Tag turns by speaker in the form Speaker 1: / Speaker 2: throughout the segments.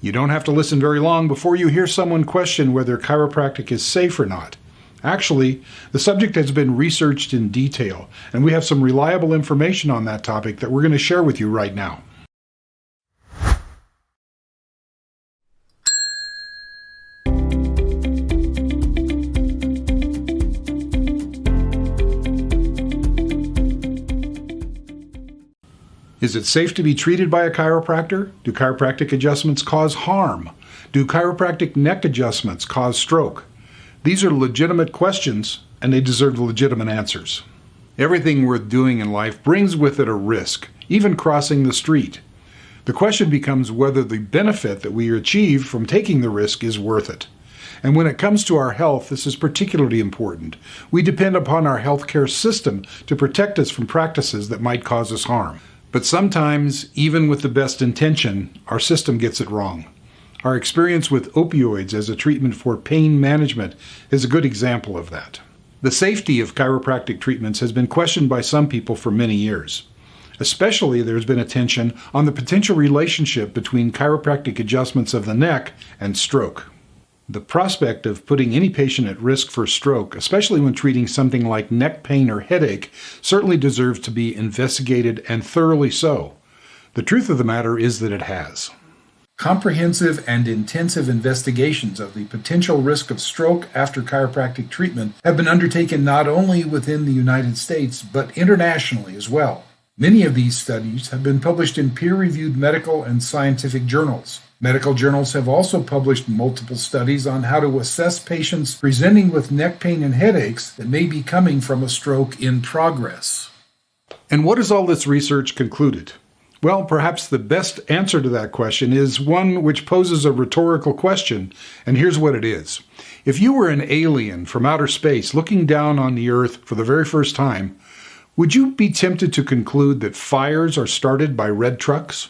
Speaker 1: You don't have to listen very long before you hear someone question whether chiropractic is safe or not. Actually, the subject has been researched in detail, and we have some reliable information on that topic that we're going to share with you right now. Is it safe to be treated by a chiropractor? Do chiropractic adjustments cause harm? Do chiropractic neck adjustments cause stroke? These are legitimate questions, and they deserve legitimate answers. Everything worth doing in life brings with it a risk, even crossing the street. The question becomes whether the benefit that we achieve from taking the risk is worth it. And when it comes to our health, this is particularly important. We depend upon our healthcare system to protect us from practices that might cause us harm. But sometimes, even with the best intention, our system gets it wrong. Our experience with opioids as a treatment for pain management is a good example of that. The safety of chiropractic treatments has been questioned by some people for many years. Especially, there's been attention on the potential relationship between chiropractic adjustments of the neck and stroke. The prospect of putting any patient at risk for stroke, especially when treating something like neck pain or headache, certainly deserves to be investigated, and thoroughly so. The truth of the matter is that it has. Comprehensive and intensive investigations of the potential risk of stroke after chiropractic treatment have been undertaken not only within the United States, but internationally as well. Many of these studies have been published in peer-reviewed medical and scientific journals. Medical journals have also published multiple studies on how to assess patients presenting with neck pain and headaches that may be coming from a stroke in progress. And what has all this research concluded? Well, perhaps the best answer to that question is one which poses a rhetorical question, and here's what it is. If you were an alien from outer space looking down on the Earth for the very first time, would you be tempted to conclude that fires are started by red trucks?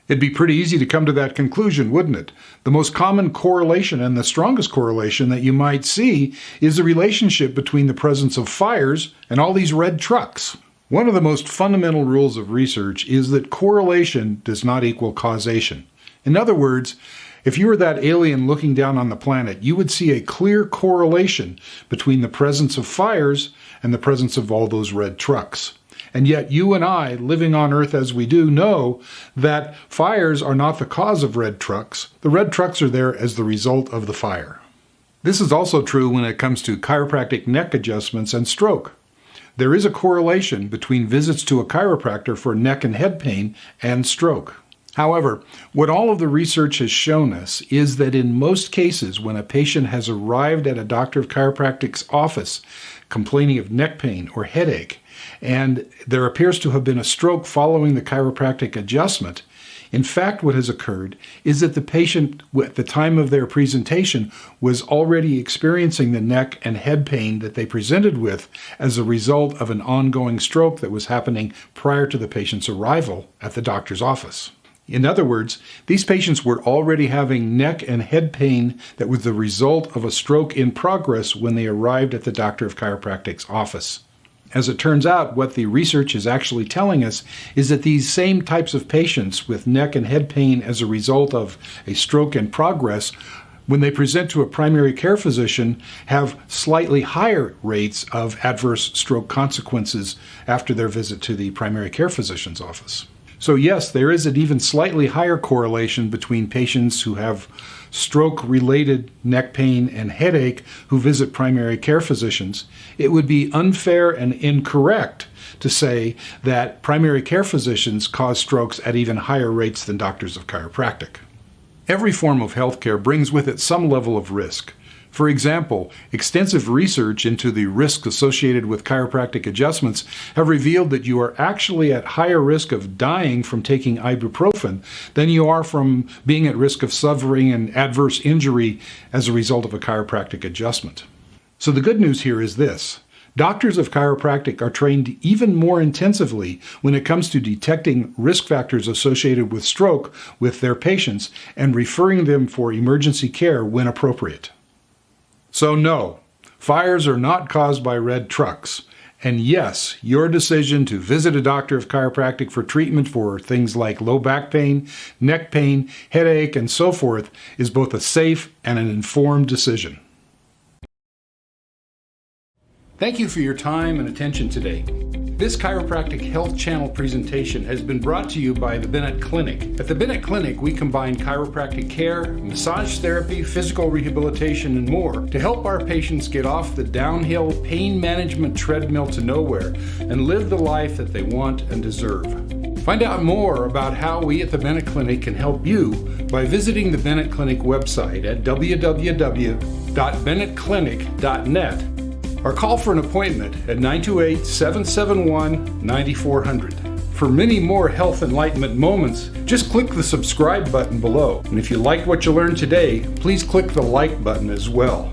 Speaker 1: It'd be pretty easy to come to that conclusion, wouldn't it? The most common correlation and the strongest correlation that you might see is the relationship between the presence of fires and all these red trucks. One of the most fundamental rules of research is that correlation does not equal causation. In other words, if you were that alien looking down on the planet, you would see a clear correlation between the presence of fires and the presence of all those red trucks. And yet you and I, living on Earth as we do, know that fires are not the cause of red trucks. The red trucks are there as the result of the fire. This is also true when it comes to chiropractic neck adjustments and stroke. There is a correlation between visits to a chiropractor for neck and head pain and stroke. However, what all of the research has shown us is that in most cases, when a patient has arrived at a doctor of chiropractic's office complaining of neck pain or headache, and there appears to have been a stroke following the chiropractic adjustment, in fact, what has occurred is that the patient, at the time of their presentation, was already experiencing the neck and head pain that they presented with as a result of an ongoing stroke that was happening prior to the patient's arrival at the doctor's office. In other words, these patients were already having neck and head pain that was the result of a stroke in progress when they arrived at the doctor of chiropractic's office. As it turns out, what the research is actually telling us is that these same types of patients with neck and head pain as a result of a stroke in progress, when they present to a primary care physician, have slightly higher rates of adverse stroke consequences after their visit to the primary care physician's office. So yes, there is an even slightly higher correlation between patients who have stroke-related neck pain and headache who visit primary care physicians. It would be unfair and incorrect to say that primary care physicians cause strokes at even higher rates than doctors of chiropractic. Every form of healthcare brings with it some level of risk. For example, extensive research into the risks associated with chiropractic adjustments have revealed that you are actually at higher risk of dying from taking ibuprofen than you are from being at risk of suffering an adverse injury as a result of a chiropractic adjustment. So the good news here is this. Doctors of chiropractic are trained even more intensively when it comes to detecting risk factors associated with stroke with their patients and referring them for emergency care when appropriate. So no, fires are not caused by red trucks, And yes, your decision to visit a doctor of chiropractic for treatment for things like low back pain, neck pain, headache, and so forth is both a safe and an informed decision. Thank you for your time and attention today. This Chiropractic Health Channel presentation has been brought to you by the Bennett Clinic. At the Bennett Clinic, we combine chiropractic care, massage therapy, physical rehabilitation, and more to help our patients get off the downhill pain management treadmill to nowhere and live the life that they want and deserve. Find out more about how we at the Bennett Clinic can help you by visiting the Bennett Clinic website at www.bennettclinic.net or call for an appointment at 928-771-9400. For many more health enlightenment moments, just click the subscribe button below. And if you liked what you learned today, please click the like button as well.